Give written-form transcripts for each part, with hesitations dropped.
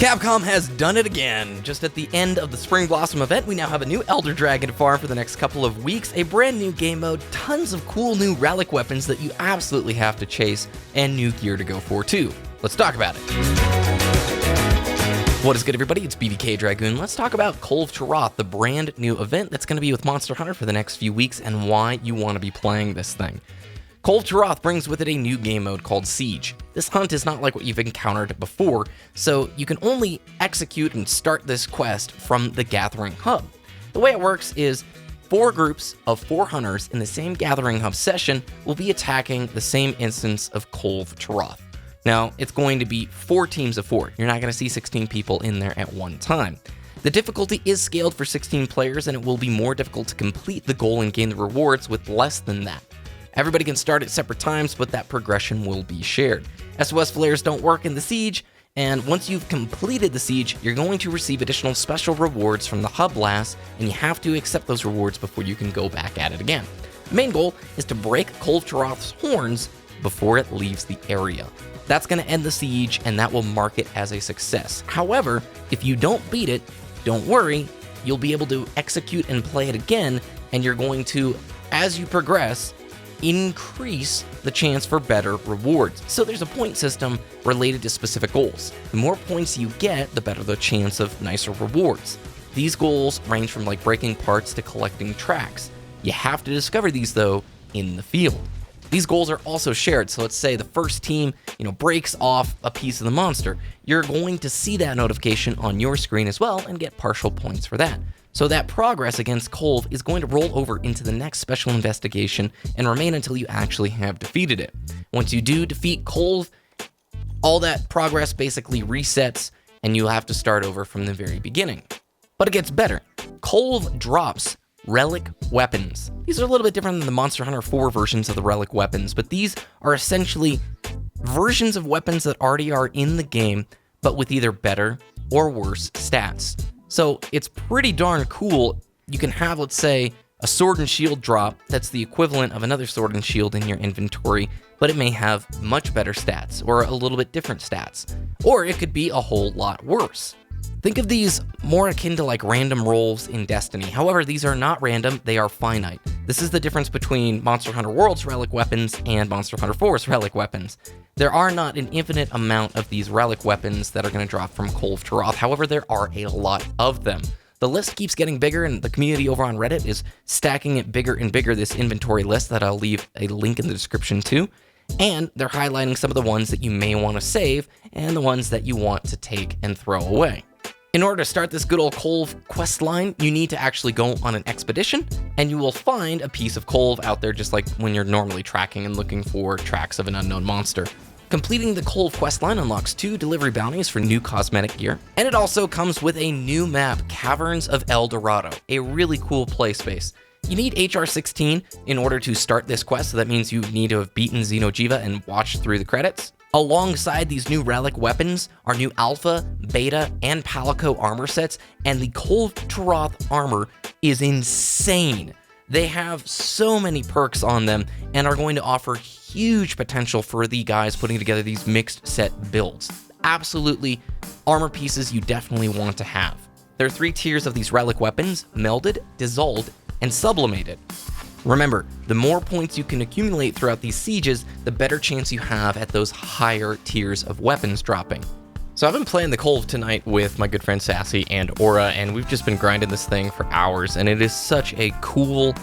Capcom has done it again. Just at the end of the Spring Blossom event, we now have a new Elder Dragon farm for the next couple of weeks, a brand new game mode, tons of cool new relic weapons that you absolutely have to chase, and new gear to go for too. Let's talk about it. What is good, everybody? It's BDK Dragoon. Let's talk about Kulve Taroth, the brand new event that's going to be with Monster Hunter for the next few weeks, and why you want to be playing this thing. Kulve Taroth brings with it a new game mode called Siege. This hunt is not like what you've encountered before, so you can only execute and start this quest from the Gathering Hub. The way it works is 4 groups of 4 hunters in the same Gathering Hub session will be attacking the same instance of Kulve Taroth. Now, it's going to be 4 teams of 4. You're not going to see 16 people in there at one time. The difficulty is scaled for 16 players, and it will be more difficult to complete the goal and gain the rewards with less than that. Everybody can start at separate times, but that progression will be shared. SOS flares don't work in the Siege, and once you've completed the Siege, you're going to receive additional special rewards from the Hub Blast, and you have to accept those rewards before you can go back at it again. The main goal is to break Kulve Taroth's horns before it leaves the area. That's going to end the Siege, and that will mark it as a success. However, if you don't beat it, don't worry, you'll be able to execute and play it again, and you're going to, as you progress, increase the chance for better rewards. So there's a point system related to specific goals. The more points you get, the better the chance of nicer rewards. These goals range from like breaking parts to collecting tracks. You have to discover these though in the field. These goals are also shared, so let's say the first team, breaks off a piece of the monster. You're going to see that notification on your screen as well and get partial points for that. So that progress against Kulve is going to roll over into the next special investigation and remain until you actually have defeated it. Once you do defeat Kulve, all that progress basically resets and you'll have to start over from the very beginning. But it gets better. Kulve drops Relic Weapons. These are a little bit different than the Monster Hunter 4 versions of the Relic Weapons, but these are essentially versions of weapons that already are in the game, but with either better or worse stats. So it's pretty darn cool. You can have, let's say, a sword and shield drop that's the equivalent of another sword and shield in your inventory, but it may have much better stats or a little bit different stats. Or it could be a whole lot worse. Think of these more akin to like random rolls in Destiny. However, these are not random, they are finite. This is the difference between Monster Hunter World's Relic Weapons and Monster Hunter 4's Relic Weapons. There are not an infinite amount of these Relic Weapons that are going to drop from Kulve Taroth. However, there are a lot of them. The list keeps getting bigger, and the community over on Reddit is stacking it bigger and bigger, this inventory list that I'll leave a link in the description to. And they're highlighting some of the ones that you may want to save and the ones that you want to take and throw away. In order to start this good old Kulve quest line, you need to actually go on an expedition, and you will find a piece of Kulve out there just like when you're normally tracking and looking for tracks of an unknown monster. Completing the Kulve quest line unlocks 2 delivery bounties for new cosmetic gear, and it also comes with a new map, Caverns of El Dorado, a really cool play space. You need HR 16 in order to start this quest, so that means you need to have beaten Xeno'jiiva and watched through the credits. Alongside these new relic weapons are new Alpha, Beta, and Palico armor sets, and the Kulve Taroth armor is insane. They have so many perks on them and are going to offer huge potential for the guys putting together these mixed set builds. Absolutely armor pieces you definitely want to have. There are 3 tiers of these relic weapons: melded, dissolved, and sublimated. Remember, the more points you can accumulate throughout these sieges, the better chance you have at those higher tiers of weapons dropping. So I've been playing the Kulve tonight with my good friend Sassy and Aura, and we've just been grinding this thing for hours, and it is such a cool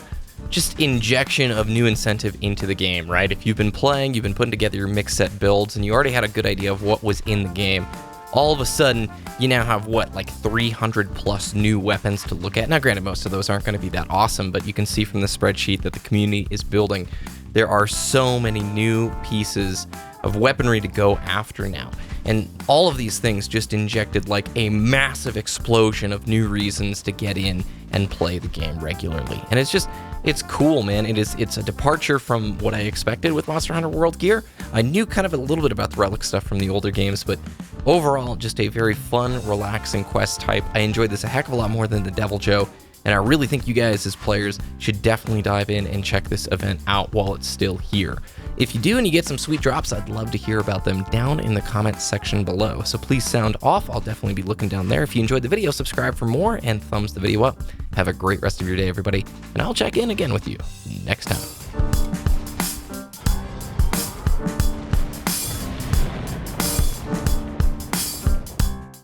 just injection of new incentive into the game, right? If you've been playing, you've been putting together your mixed set builds, and you already had a good idea of what was in the game, all of a sudden, you now have, like 300 plus new weapons to look at. Now, granted, most of those aren't going to be that awesome, but you can see from the spreadsheet that the community is building, there are so many new pieces of weaponry to go after now. And all of these things just injected like a massive explosion of new reasons to get in and play the game regularly. And it's cool, man. It's a departure from what I expected with Monster Hunter World gear. I knew kind of a little bit about the relic stuff from the older games, but overall, just a very fun, relaxing quest type. I enjoyed this a heck of a lot more than the Devil Joe, and I really think you guys as players should definitely dive in and check this event out while it's still here. If you do and you get some sweet drops, I'd love to hear about them down in the comments section below. So please sound off. I'll definitely be looking down there. If you enjoyed the video, subscribe for more and thumbs the video up. Have a great rest of your day, everybody, and I'll check in again with you next time.